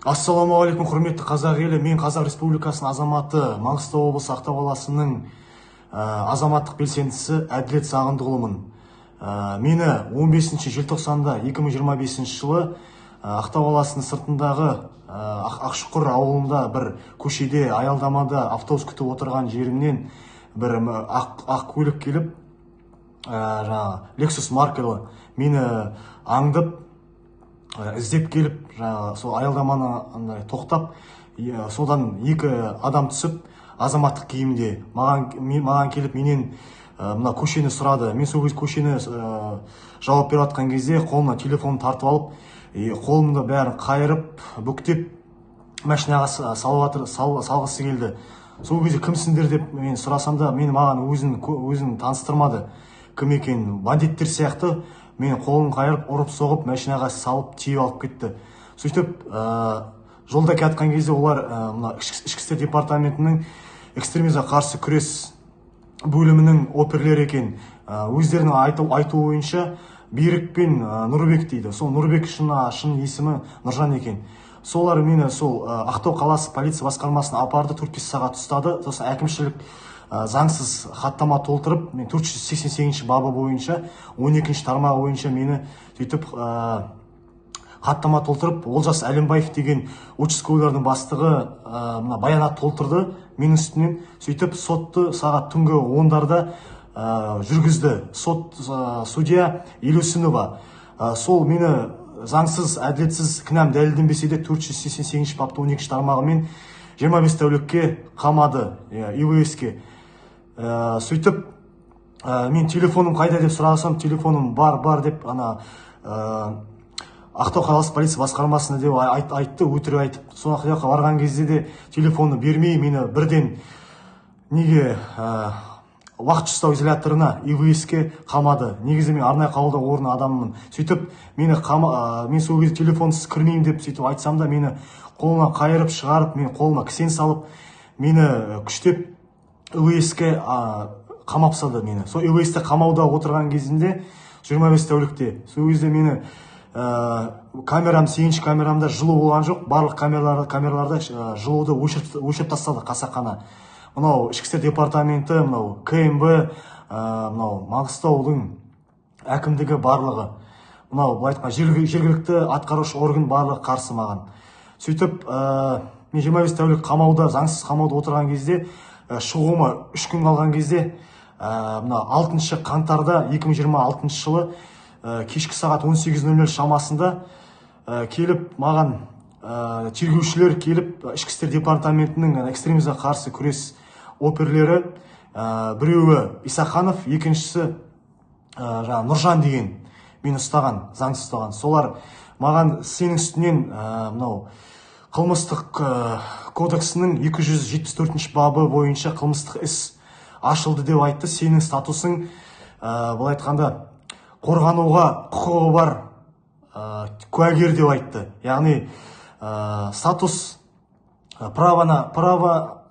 Ассалаумағалейкум, құрметті қазақ елі. Мен Қазақ Республикасының азаматы, Маңғыстау облысы Ақтау қаласының азаматтық белсендісі Әділет Сағындығұлымын. Мені 15 желтоқсанда 2025 жылы Ақтау қаласының сыртындағы Ақшұқыр ауылында бір көшеде аялдамада автобус күтіп отырған жерімнен бір ақ көлік келіп, Lexus маркалы мені аңдып іздеп келіп, сол аялдаманы тоқтап, содан екі адам түсіп, азаматтық киімде маған келіп, менен мына көшені сұрады. Мен сол көшені жауап беріп жатқан кезде қолына телефон тартып алып, қолымды бәрін қайырып, бүктеп, машинаға салғысы келді. Сол кезде кімсіңдер деп мен сұрасам да, маған өзін таныстырмады. Кім екен? Бандиттер сияқты мен қолын қайырып, ұрып соғып, машинаға салып, тиіп алып кетті. Сөйтіп, жолда кеткен кезде олар ішкі істер департаментінің экстремизмге қарсы күрес бөлімінің оперлері екен. Өздерінің айтуы бойынша Берік пен Нұрбек дейді. Сол Нұрбек шын есімі Нұржан екен. Солар мені сол Ақтау қаласы полиция басқармасына апарды, 4-5 сағат ұстады. Сосын әкімшілік заңсыз хаттама толтырып, мен 488 бабы бойынша, 12 тармағы бойынша мені сөйтіп хаттама толтырып, Олжас Әлімбаев деген участковыйлардың бастығы баянат толтырды менің үстінен. Сөйтіп сотты сағат түнгі 10-дарда жүргізді. Судья Елеусінова. Сол мені заңсыз, әділетсіз кінәм дәлелденбесе де 488 бапты 12 тармағымен 25 тәулікке қамады ИВС-ке. Сөйтіп, мен телефоным қайда деп сұрасам, телефоным бар деп, Ақтау қаласы полиция басқармасына деп айтты, өтірік айтып. Соны жаққа барған кезде де телефоны бермей, мені бірден неге уақытша ұстау изоляторына ИВС-ке қамады. Негізі мен арнайы қабылдау орны адаммын. Сөйтіп, мен сол кезде телефонсыз кірмеймін деп сөйтіп айтсам да, мені қолына қайырып шығарып, мен қолыма кісен салып, мені күштеп ИВС-ке қамап салды мені. Сол ИВС-те қамауда отырған кезінде 25 тәулікте. Сол кезде мені сегізінші камерамда жылу болған жоқ. Барлық камераларда жылуды өшіріп тастады қасақана. Мынау ішкі істер департаменті, мынау КМБ, мынау Маңғыстаудың әкімдігі барлығы. Мынау жергілікті атқарушы орган барлығы қарсы маған. Сөйтіп, мен 25 тәулік қамауда, заңсыз қамауда отырған кезде, шығуыма 3 күн қалған кезде, 6 қаңтарда 2026 жылы кешкі сағат 18:00 шамасында келіп, маған тергеушілер келіп, ішкі істер департаментінің экстремизмге қарсы күрес оперлері, біреуі Исаханов, екіншісі Нұржан деген мені ұстаған, заңсыз ұстаған. Солар маған сенің үстінен қылмыстық кодексінің 274 бабы бойынша қылмыстық іс ашылды деп айтты. Сенің статусың, бұл айтқанда, қорғануға құқығы бар куәгер деп айтты. Яғни статус право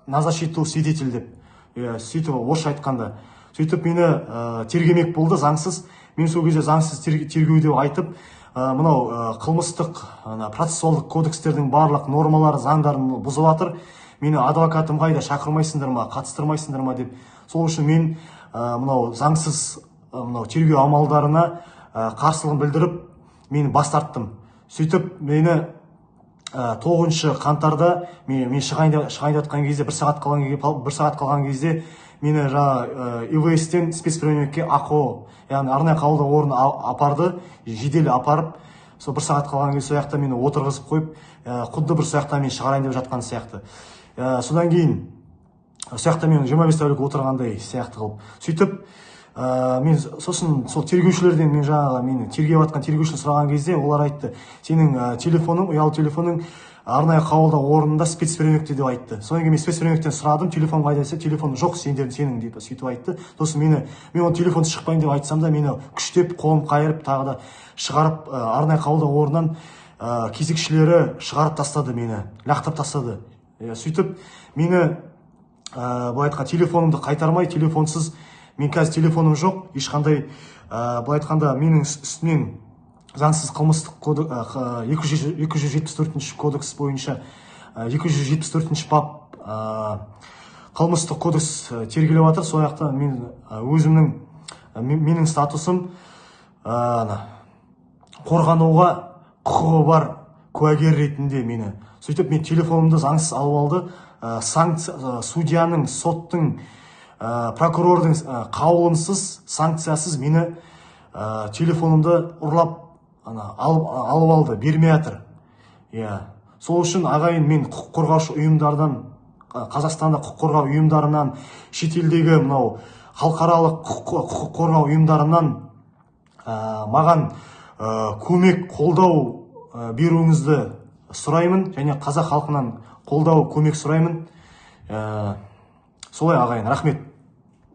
на защиту свидетель деп. Сөйтіп орысша айтқанда. Сөйтіп мені тергемек болды заңсыз. Мен сол кезде заңсыз тергеу деп айтып, мынау қылмыстық процессуалдық кодекстердің барлық нормалары, заңдарын бұзып жатыр. Мені адвокатым қайда, шақырмайсыңдар ма, қатыстырмайсыңдар ма деп. Сол үшін мен мынау заңсыз тергеу амалдарына қарсылығын білдіріп, мені бас тарттым. Сөйтіп, мені 9 қаңтарда мен шығайын жатқан кезде, 1 сағат қалған кезде, мені ИВС-тен спецприемникке АКО, яғни арнайы қабылдау орны апарды, жедел апарып, сол 1 сағат қалған кезде сол жақта мені отырғызып қойып, құдды бір сояқта мен шығарайын деп жатқан сияқты. Содан кейін, сояқта мен 25 тәулік отырғандай сияқты қылып. Сөйтіп, мен сосын сол тергеушілерден мені тергеп жатқан тергеушіні сұраған кезде, олар айтты, сенің телефоның, ұялы телефоның арнайы қабылдау орнында спецприемникте деп айтты. Содан кейін мен спецприемниктен сұрадым, телефон қайда десе, телефон жоқ сенің деп сөйтіп айтты. Сосын мен оны телефонсыз шықпайын деп айтсам да, мені күштеп, қолым қайырып, тағы да шығарып, арнайы қабылдау орнынан кезекшілері шығарып тастады мені, лақтырып тастады. Сөйтіп, мені былай айтқан телефонымды қайтармай, телефонсыз, мен қазір телефоным жоқ, ешқандай, былай айтқанда, менің үстінен заңсыз қылмыстық 274 кодекс бойынша 274 бап қылмыстық кодекс тергеліп жатыр. Сол жақта мен менің статусым қорғануға құқығы бар куәгер ретінде мені. Сөйтіп мен телефонымды заңсыз алып алды. Судьяның, соттың, прокурордың қаулынсыз, санкциясыз мені телефонымды ұрлап алып алды, бермей жатыр. Сол үшін ағайын, мен құқық қорғаушы ұйымдардан, Қазақстанда құқық қорғау ұйымдарынан, шетелдегі мынау халықаралық құқық қорғау ұйымдарынан маған көмек, қолдау беруіңізді сұраймын, және қазақ халқынан қолдау, көмек сұраймын. Солай ағайын, рахмет.